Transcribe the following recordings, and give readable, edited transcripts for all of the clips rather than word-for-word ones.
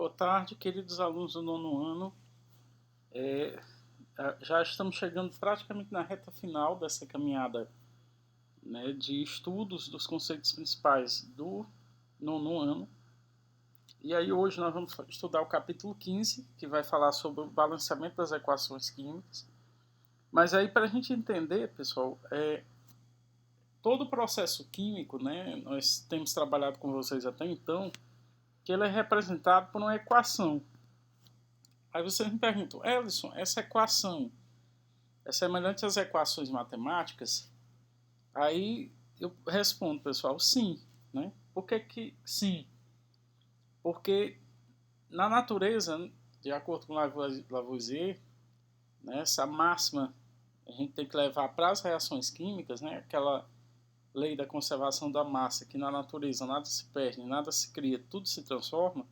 Boa tarde, queridos alunos do nono ano. Já estamos chegando praticamente na reta final dessa caminhada, né, de estudos dos conceitos principais do nono ano. E aí hoje nós vamos estudar o capítulo 15, que vai falar sobre o balanceamento das equações químicas. Mas aí, para a gente entender, pessoal, todo o processo químico, né, nós temos trabalhado com vocês até então, que ele é representado por uma equação. Aí vocês me perguntam, Ellison, essa equação é semelhante às equações matemáticas? Aí eu respondo, pessoal, sim. Né? Por que sim? Porque na natureza, de acordo com Lavoisier, né, essa máxima a gente tem que levar para as reações químicas, né, aquela lei da conservação da massa, que na natureza nada se perde, nada se cria, tudo se transforma,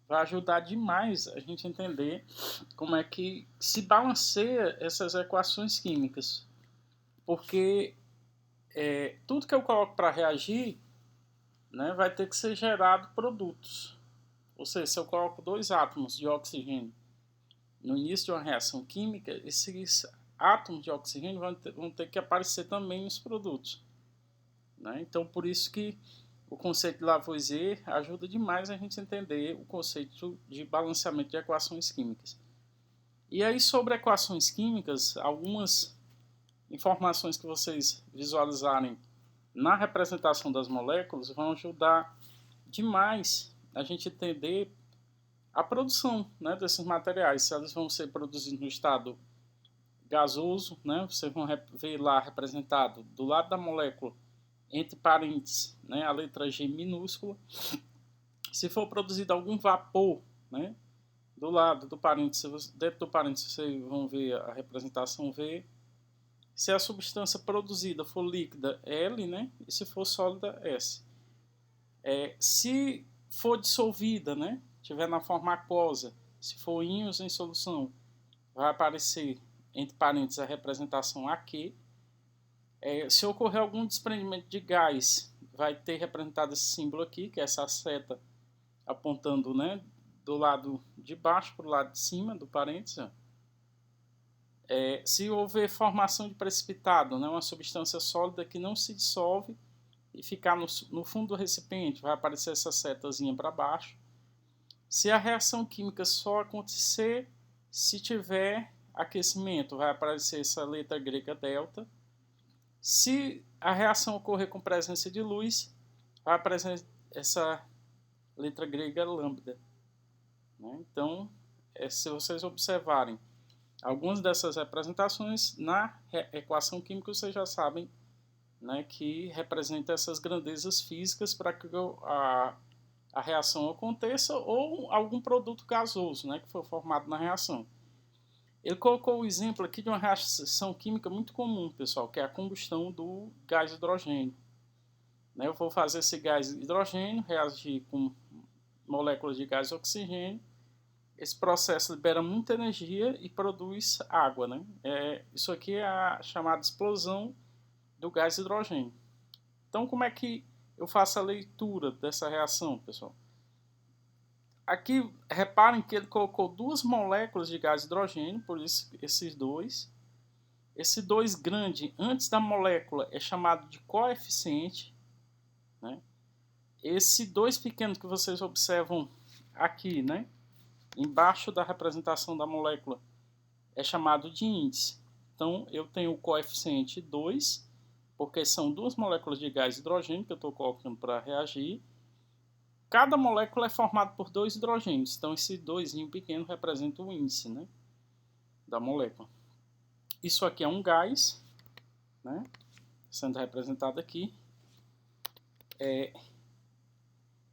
vai ajudar demais a gente entender como é que se balanceia essas equações químicas. Porque tudo que eu coloco para reagir, né, vai ter que ser gerado produtos. Ou seja, se eu coloco 2 átomos de oxigênio no início de uma reação química, esses átomos de oxigênio vão ter que aparecer também nos produtos. Né? Então, por isso que o conceito de Lavoisier ajuda demais a gente entender o conceito de balanceamento de equações químicas. E aí, sobre equações químicas, algumas informações que vocês visualizarem na representação das moléculas vão ajudar demais a gente entender a produção, né, desses materiais, se eles vão ser produzidos no estado gasoso, né, vocês vão ver lá representado do lado da molécula, entre parênteses, né, a letra G minúscula. Se for produzido algum vapor, né, do lado do parênteses, dentro do parênteses vocês vão ver a representação V. Se a substância produzida for líquida, L, né, e se for sólida, S. Se for dissolvida, né, estiver na forma aquosa, se for íons em solução, vai aparecer entre parênteses a representação AQ. Se ocorrer algum desprendimento de gás, vai ter representado esse símbolo aqui, que é essa seta apontando, né, do lado de baixo para o lado de cima do parênteses. Se houver formação de precipitado, né, uma substância sólida que não se dissolve e ficar no fundo do recipiente, vai aparecer essa setazinha para baixo. Se a reação química só acontecer se tiver aquecimento, vai aparecer essa letra grega delta. Se a reação ocorrer com presença de luz, vai aparecer essa letra grega lambda. Então, se vocês observarem algumas dessas representações, na equação química vocês já sabem, né, que representa essas grandezas físicas para que a reação aconteça, ou algum produto gasoso, né, que foi formado na reação. Ele colocou o exemplo aqui de uma reação química muito comum, pessoal, que é a combustão do gás hidrogênio. Eu vou fazer esse gás hidrogênio reagir com moléculas de gás oxigênio. Esse processo libera muita energia e produz água. Né? Isso aqui é a chamada explosão do gás hidrogênio. Então, como é que eu faço a leitura dessa reação, pessoal? Aqui, reparem que ele colocou 2 moléculas de gás hidrogênio, por isso esses dois. Esse 2 grande, antes da molécula, é chamado de coeficiente. Né? Esse 2 pequeno que vocês observam aqui, né, embaixo da representação da molécula, é chamado de índice. Então, eu tenho o coeficiente 2, porque são 2 moléculas de gás hidrogênio que eu estou colocando para reagir. Cada molécula é formada por 2 hidrogênios, então esse 2 pequeno representa o índice, né, da molécula. Isso aqui é um gás, né, sendo representado aqui.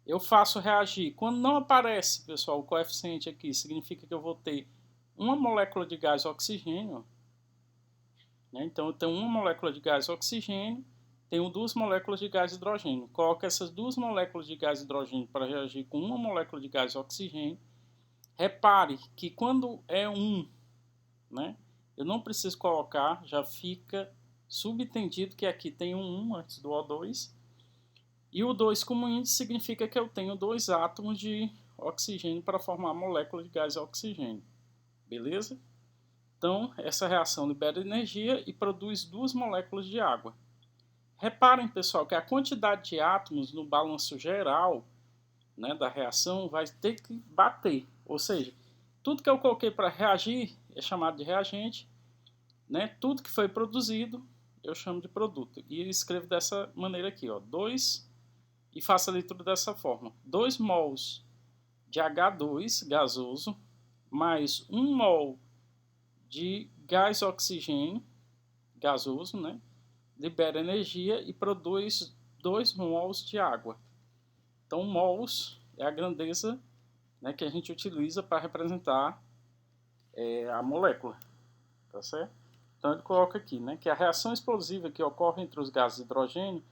Eu faço reagir. Quando não aparece, pessoal, o coeficiente aqui, significa que eu vou ter uma molécula de gás oxigênio. Né? Então, eu tenho uma molécula de gás oxigênio, tenho 2 moléculas de gás hidrogênio. Coloco essas 2 moléculas de gás hidrogênio para reagir com uma molécula de gás oxigênio. Repare que quando é 1, né, eu não preciso colocar, já fica subentendido que aqui tem um 1 antes do O2. E o 2 como índice significa que eu tenho 2 átomos de oxigênio para formar a molécula de gás oxigênio. Beleza? Então, essa reação libera energia e produz 2 moléculas de água. Reparem, pessoal, que a quantidade de átomos no balanço geral, né, da reação vai ter que bater. Ou seja, tudo que eu coloquei para reagir é chamado de reagente, né? Tudo que foi produzido eu chamo de produto. E eu escrevo dessa maneira aqui, ó, 2, e faço a leitura dessa forma. 2 mols de H2 gasoso mais 1 mol de gás oxigênio gasoso, né? Libera energia e produz 2 mols de água. Então, mols é a grandeza, né, que a gente utiliza para representar a molécula, tá certo? Então, ele coloca aqui, né, que a reação explosiva que ocorre entre os gases de hidrogênio,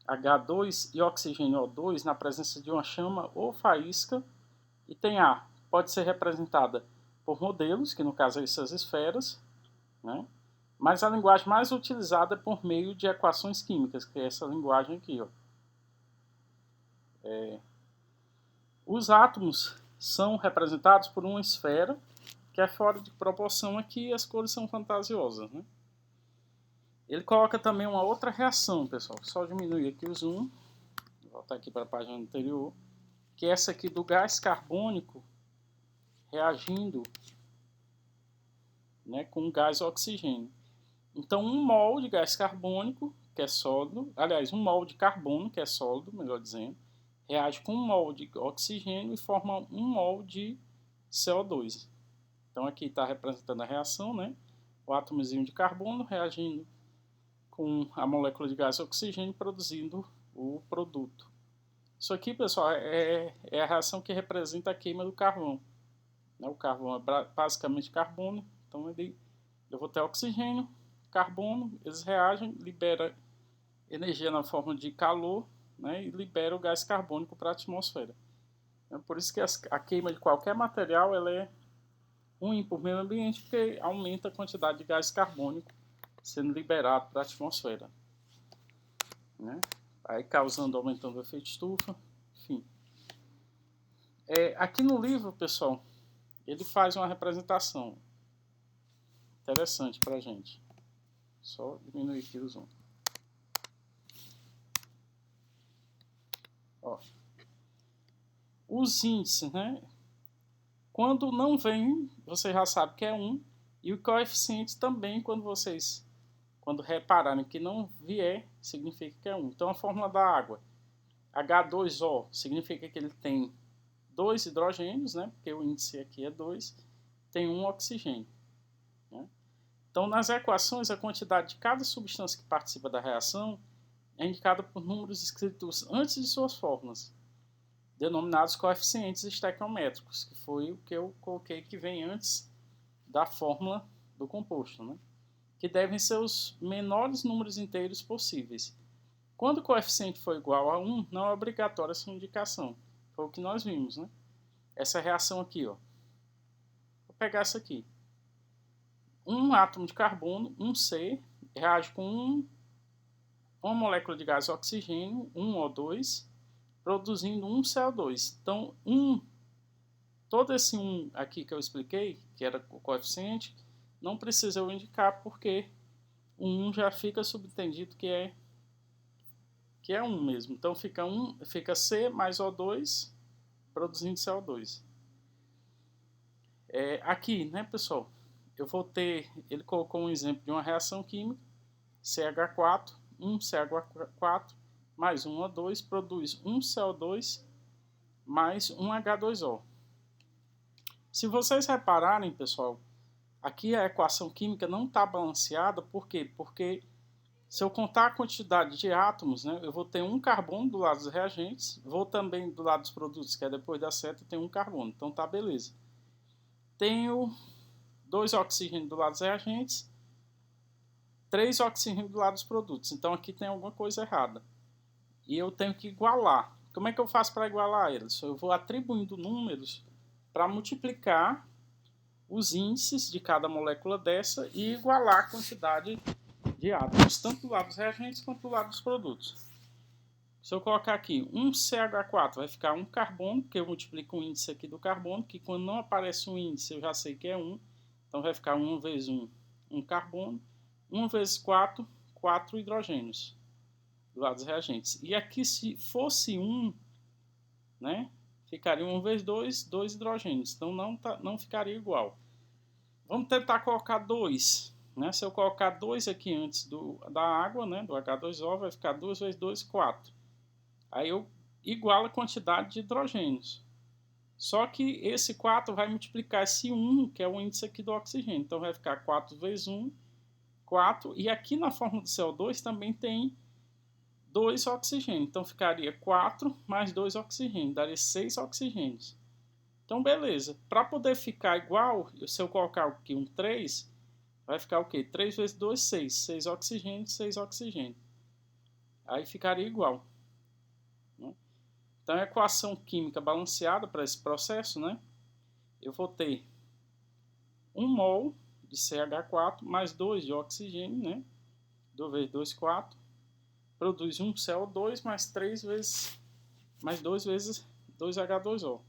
H2 e oxigênio O2, na presença de uma chama ou faísca, e tem A, pode ser representada por modelos, que no caso são essas esferas, né? Mas a linguagem mais utilizada é por meio de equações químicas, que é essa linguagem aqui, ó. Os átomos são representados por uma esfera que é fora de proporção aqui e as cores são fantasiosas, né? Ele coloca também uma outra reação, pessoal. Só diminuir aqui o zoom, vou voltar aqui para a página anterior, que é essa aqui do gás carbônico reagindo, né, com gás oxigênio. Então, 1 mol de gás carbônico, que é sólido, aliás, 1 mol de carbono, que é sólido, melhor dizendo, reage com 1 mol de oxigênio e forma 1 mol de CO2. Então, aqui está representando a reação, né? O átomozinho de carbono reagindo com a molécula de gás oxigênio, produzindo o produto. Isso aqui, pessoal, é a reação que representa a queima do carvão. O carvão é basicamente carbono, então eu vou ter oxigênio, carbono, eles reagem, libera energia na forma de calor, né, e libera o gás carbônico para a atmosfera. É por isso que a queima de qualquer material ela é ruim para o meio ambiente, porque aumenta a quantidade de gás carbônico sendo liberado para a atmosfera, né? Aí causando, aumentando o efeito estufa, enfim. Aqui no livro, pessoal, ele faz uma representação interessante para a gente. Só diminuir aqui o zoom. Ó. Os índices, né? Quando não vem, você já sabe que é 1. E o coeficiente também, quando repararem que não vier, significa que é 1. Então, a fórmula da água, H2O, significa que ele tem 2 hidrogênios, né? Porque o índice aqui é 2, tem 1 oxigênio, né? Então, nas equações, a quantidade de cada substância que participa da reação é indicada por números escritos antes de suas fórmulas, denominados coeficientes estequiométricos, que foi o que eu coloquei que vem antes da fórmula do composto, né? Que devem ser os menores números inteiros possíveis. Quando o coeficiente for igual a 1, não é obrigatória essa indicação. Foi o que nós vimos, né? Essa reação aqui, ó. Vou pegar essa aqui. Um átomo de carbono, 1C, reage com uma molécula de gás oxigênio, 1O2, produzindo 1 CO2. Então, todo esse 1 aqui que eu expliquei, que era o coeficiente, não precisa eu indicar porque o 1 já fica subentendido que é 1 mesmo. Então, fica C mais O2 produzindo CO2. Aqui, né, pessoal, eu vou ter, ele colocou um exemplo de uma reação química, CH4, 1 CH4 mais 1 O2 produz 1 CO2 mais 1 H2O. Se vocês repararem, pessoal, aqui a equação química não está balanceada, por quê? Porque se eu contar a quantidade de átomos, né, eu vou ter um carbono do lado dos reagentes, vou também do lado dos produtos, que é depois da seta, tem um carbono, então tá beleza. Tenho 2 oxigênios do lado dos reagentes, 3 oxigênios do lado dos produtos, então aqui tem alguma coisa errada. E eu tenho que igualar. Como é que eu faço para igualar eles? Eu vou atribuindo números para multiplicar os índices de cada molécula dessa e igualar a quantidade de átomos, tanto do lado dos reagentes quanto do lado dos produtos. Se eu colocar aqui um CH4, vai ficar um carbono, porque eu multiplico o índice aqui do carbono, que quando não aparece um índice eu já sei que é 1. Então vai ficar 1 vezes 1, 1 carbono. 1 vezes 4, 4 hidrogênios do lado dos reagentes. E aqui se fosse 1, né, ficaria 1 vezes 2, 2 hidrogênios. Então não ficaria igual. Vamos tentar colocar 2. Né? Se eu colocar 2 aqui antes da água, né, do H2O, vai ficar 2 vezes 2, 4. Aí eu igualo a quantidade de hidrogênios. Só que esse 4 vai multiplicar esse 1, que é o índice aqui do oxigênio. Então vai ficar 4 vezes 1, 4. E aqui na fórmula do CO2 também tem 2 oxigênios. Então ficaria 4 mais 2 oxigênios. Daria 6 oxigênios. Então beleza. Para poder ficar igual, se eu colocar aqui um 3, vai ficar o quê? 3 vezes 2, 6. 6 oxigênios, 6 oxigênios. Aí ficaria igual. Então, a equação química balanceada para esse processo, né? Eu vou ter 1 mol de CH4 mais 2 de oxigênio, né? 2 vezes 2, 4. Produz 1 CO2 mais 3 vezes, mais 2 vezes 2H2O.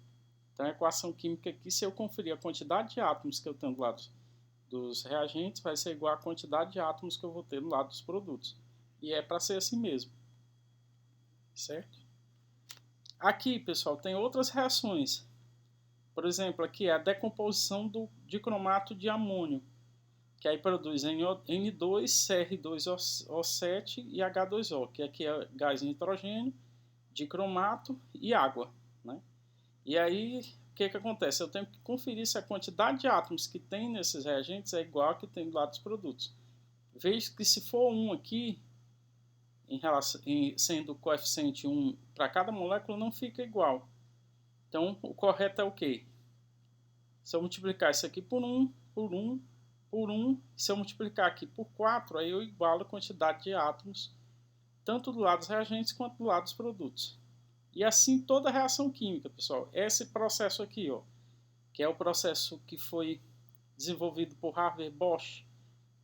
Então, a equação química aqui, se eu conferir a quantidade de átomos que eu tenho do lado dos reagentes, vai ser igual à quantidade de átomos que eu vou ter do lado dos produtos. E é para ser assim mesmo. Certo? Aqui, pessoal, tem outras reações. Por exemplo, aqui é a decomposição do dicromato de amônio, que aí produz N2, CR2O7 e H2O, que aqui é gás nitrogênio, dicromato e água. Né? E aí, o que acontece? Eu tenho que conferir se a quantidade de átomos que tem nesses reagentes é igual a que tem do lado dos produtos. Vejo que se for 1 aqui, sendo o coeficiente 1 para cada molécula, não fica igual. Então, o correto é o quê? Se eu multiplicar isso aqui por 1, por 1, por 1, se eu multiplicar aqui por 4, aí eu igualo a quantidade de átomos, tanto do lado dos reagentes quanto do lado dos produtos. E assim toda a reação química, pessoal. Esse processo aqui, ó, que é o processo que foi desenvolvido por Harvey Bosch,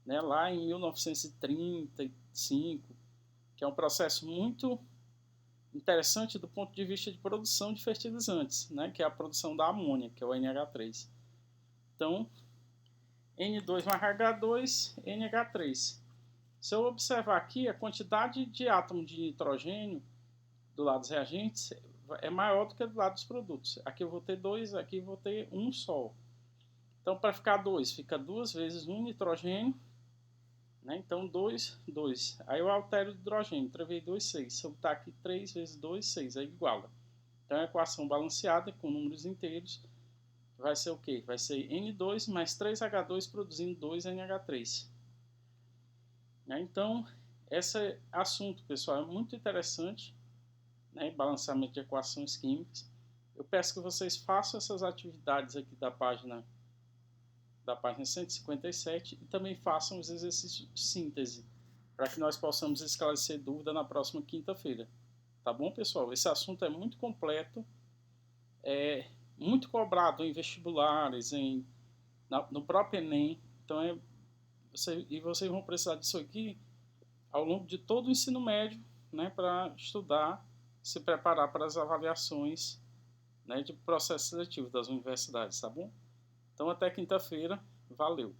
né, lá em 1935, que é um processo muito interessante do ponto de vista de produção de fertilizantes, né, que é a produção da amônia, que é o NH3. Então, N2 mais H2, NH3. Se eu observar aqui, a quantidade de átomos de nitrogênio do lado dos reagentes é maior do que do lado dos produtos. Aqui eu vou ter 2, aqui eu vou ter 1 só. Então, para ficar 2, fica 2 vezes 1 nitrogênio. Né? Então, 2, 2. Aí eu altero o hidrogênio. 3 vezes 2, 6. Se eu botar aqui 3 vezes 2, 6. Aí iguala. Então, a equação balanceada com números inteiros vai ser o quê? Vai ser N2 mais 3H2 produzindo 2NH3. Né? Então, esse assunto, pessoal, é muito interessante. Né? Balanceamento de equações químicas. Eu peço que vocês façam essas atividades aqui da página 157 e também façam os exercícios de síntese, para que nós possamos esclarecer dúvida na próxima quinta-feira. Tá bom, pessoal? Esse assunto é muito completo, é muito cobrado em vestibulares, no próprio Enem. Então, vocês vão precisar disso aqui ao longo de todo o ensino médio, né, para estudar, se preparar para as avaliações, né, de processo seletivo das universidades, tá bom? Então, até quinta-feira. Valeu!